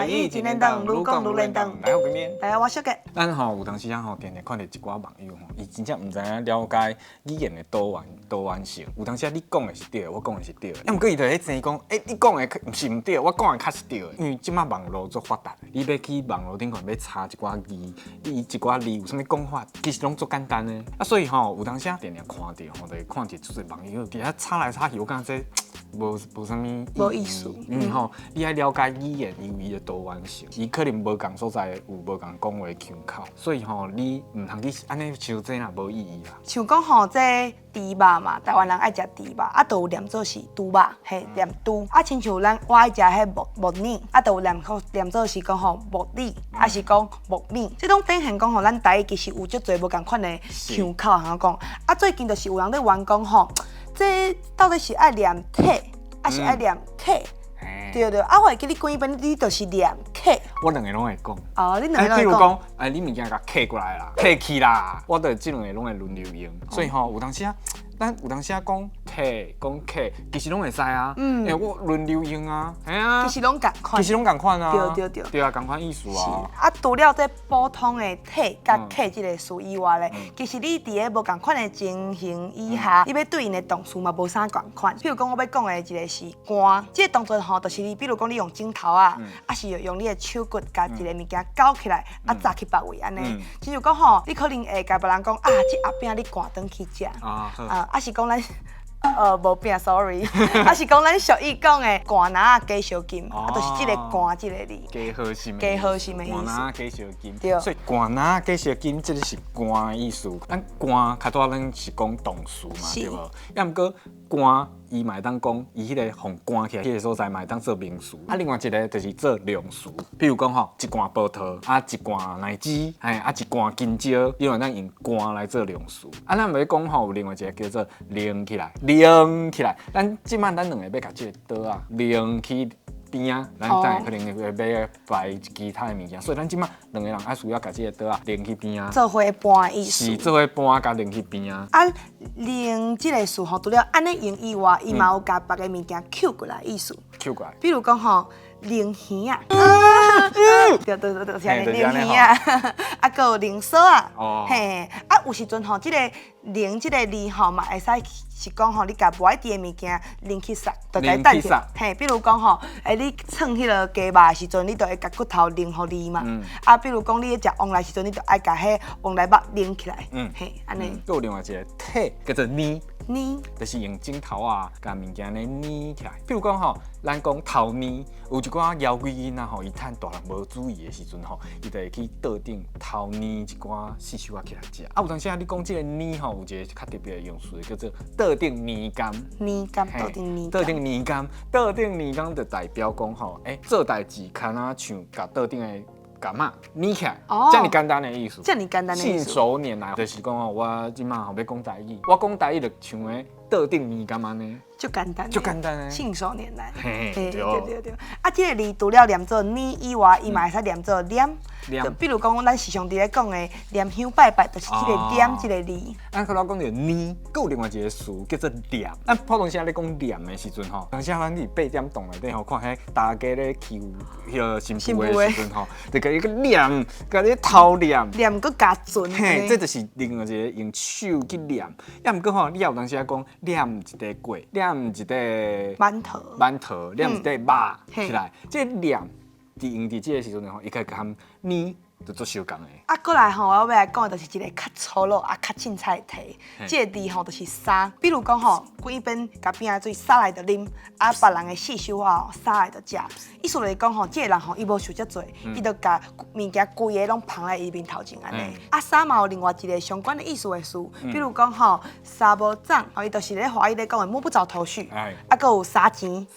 台语真连动，愈讲愈连动。来，我边边。大家我小杰。咱有当时定定看到一寡网友伊真正毋知影了解语言的多元性。有当时你讲的是对的，我讲的是对的。要毋过伊就喺争讲，你讲的毋是毋对，我讲的确是对的。因为即马网络足发达，你要去网络顶看要查一寡字，你一寡字有啥物讲法，其实拢足简单的。所以有当时定定看到就看到就是网友伫遐插来插去，我感觉这无啥物无意思。你爱了解语言伊的多元性，伊可能无共所在有无共讲话腔口，所以你毋通去安尼修这啦，无意义啦。像讲这猪肉嘛，台湾人爱食猪肉，都有念做是猪肉，嘿，念猪。亲像我爱食迄木耳，都有念做是讲木耳，是讲木米。这种典型讲咱台语其实有足侪无共款的腔口，通讲。最近就是有人咧玩讲这到底是爱念体，还是爱念客？对，我会记你讲一遍，你就是念客。我两个拢会讲。你两个拢会讲。比如讲，你物件甲客过来啦，客去啦，我着即两个拢会轮流用。所以有当时咱有当时讲客，其实拢会使啊。我轮流用啊，系啊。其实拢共款。其实拢共款啊。对。对啊，共款意思啊。除了这普通的体甲客这个词以外咧，其实你伫个无共款的情形以下，你要对应的动词嘛无啥共款。譬如讲，我要讲的一个是赶，这个动作就是你，比如讲你用镜头啊，是用你的手骨甲一个物件勾起来，扎去别位安尼。亲像讲你可能会甲别人讲这后饼你赶转去食。是讲咱无变 sorry， 是讲咱俗语讲的寒拿加烧金，就是这个寒这个字。加好心的意思。寒拿加烧金。对。所以寒拿加烧金，这个是寒的意思。咱寒较多咱是讲动词嘛，对无？要毋过寒伊嘛会当讲，伊迄个互寒起来，迄个所在嘛会当做名词。另外一个就是做量词，比如讲一罐葡萄，一罐奶汁，一罐金蕉，因为咱用罐来做量词。咱袂讲有另外一个叫做拎起来。咱即摆咱两个要甲即个刀拎去边啊，咱等可能会要摆其他的物件，所以咱即摆两个人需要甲即个刀拎去边啊。做伙搬的意思。是做伙搬甲拎去边啊。拎即个词除了安尼用以外，伊嘛有甲别个物件捡过来意思。捡过来。比如讲零鱼啊，对，是安尼零鱼啊，还有零锁啊，嘿，有时阵即个零即个字嘛会使是讲你甲无爱滴的物件零去杀，就甲伊等下，嘿，比如讲你创迄个鸡肉的时阵，你就会甲骨头零互你嘛，比如讲你咧食旺来时阵，你就爱甲迄旺来肉零起来，嘿，安尼。有另外一个体叫做捏。就是用镜头甲物件咧捏起来。比如讲咱讲头捏，有一寡妖怪囡仔伊趁大人无注意的时阵伊就会去桌顶头捏一寡细手起来食。有当时你讲即个捏有一个较特别的用词，叫做桌顶捏柑。桌顶捏柑就代表讲做代志看像甲桌顶的。干嘛捏起来？这么简单的意思。信手拈来，就是讲我即马要讲台语，我讲台语就像个桌顶捏柑安尼。就简单诶，信手拈来。对。这个字除了念做捏以外，伊嘛会使念做念。就比如讲，咱时常伫咧讲的念香拜拜，就是这个念这个字。咱可能讲到捏，还有另外一个词叫做念。咱普通时咧讲念的时阵当时咱伫8点档内底看迄大家咧求迄个新妇的时阵就甲伊个念，甲你头念。念佮加准。嘿，这就是另外一个用手去念。要毋过你有当时讲念一块粿，念一块馒头，念一块肉起来，这念用伫这个时阵伊可以甲含捏，就做相共的。过来我要来讲的就是一个较粗鲁较凊彩的题。这个字就是沙，比如讲规边甲边仔水沙来就啉，别人的细手沙来就食。意思就是讲这个人伊无受遮多，伊就甲物件规个拢放在伊面头前安尼。沙嘛有另外一个相关的意思的词，比如讲沙无涨，伊就是咧华语咧讲的摸不着头绪。搁有沙钱，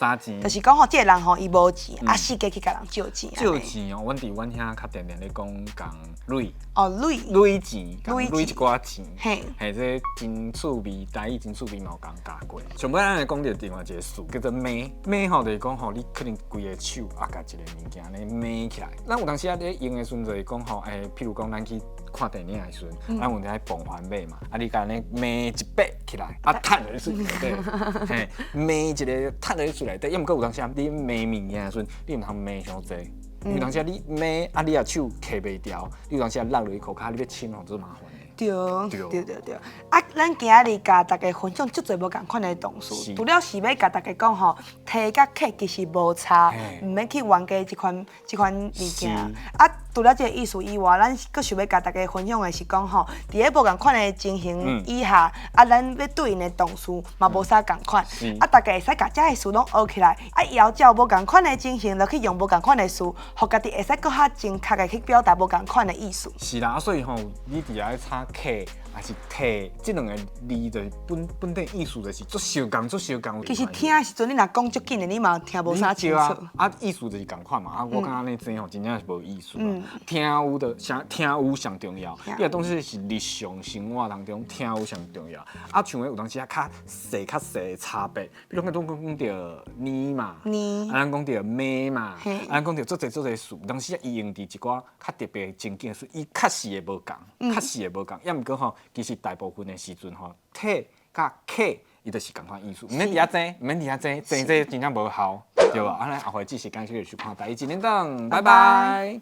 就是讲这个人伊无钱，四界去甲人借钱。借钱阮伫阮遐较定咧讲钱。钱，钱一寡钱，这真趣味，台语真趣味嘛有讲教过。上尾咱来讲到另外一个词，叫做骂，就是讲你可能规个手甲一个物件咧骂起来。咱有当时咧用的时阵就是讲譬如讲咱去看电影的时阵，咱有在蹦环马嘛，你甲咧骂一百起来，踢落去水内底，骂一个踢落去水内底。要毋过有当时你骂物件的时阵，你毋通骂伤济。有当时你骂啊，你也手揢袂调，你有当时落落去裤骹，你要清吼，做麻烦的。对，啊，咱今日甲大家分享足侪无共款的动词，除了是要甲大家讲吼，体甲客其实无差，毋免去冤家即款物件。啊，除了这个意思以外，咱阁想要甲大家分享的是讲吼，伫咧无共款的情形以下，啊，咱要对应的动词嘛无啥共款，啊，大家会使甲这个词拢学起来，啊，以后照无共款的情形，就去用无共款的词，互家己会使搁较正确的去表达无共款的意思。是啦，所以吼，你伫遐查客还是体，即两个字的本地意思就是足相共。其实听的时阵，你若讲足紧的，你嘛听无啥清楚。啊，意思就是共款嘛。啊，我感觉安尼真吼，真正是无意思。听有上重要。你个东西是日常生活当中听有上重要。啊，像有当时啊较细的差别，比如讲讲到呢嘛，啊咱讲到咩嘛，啊咱讲到足侪词，当时伊用伫一寡较特别情境的词，伊确实会无共，也毋过吼。其实大部分的时阵吼，体甲客伊就是共款意思，毋免伫遐争，争真正无效，对吧？安尼后回继续继续去看第一集，拜拜。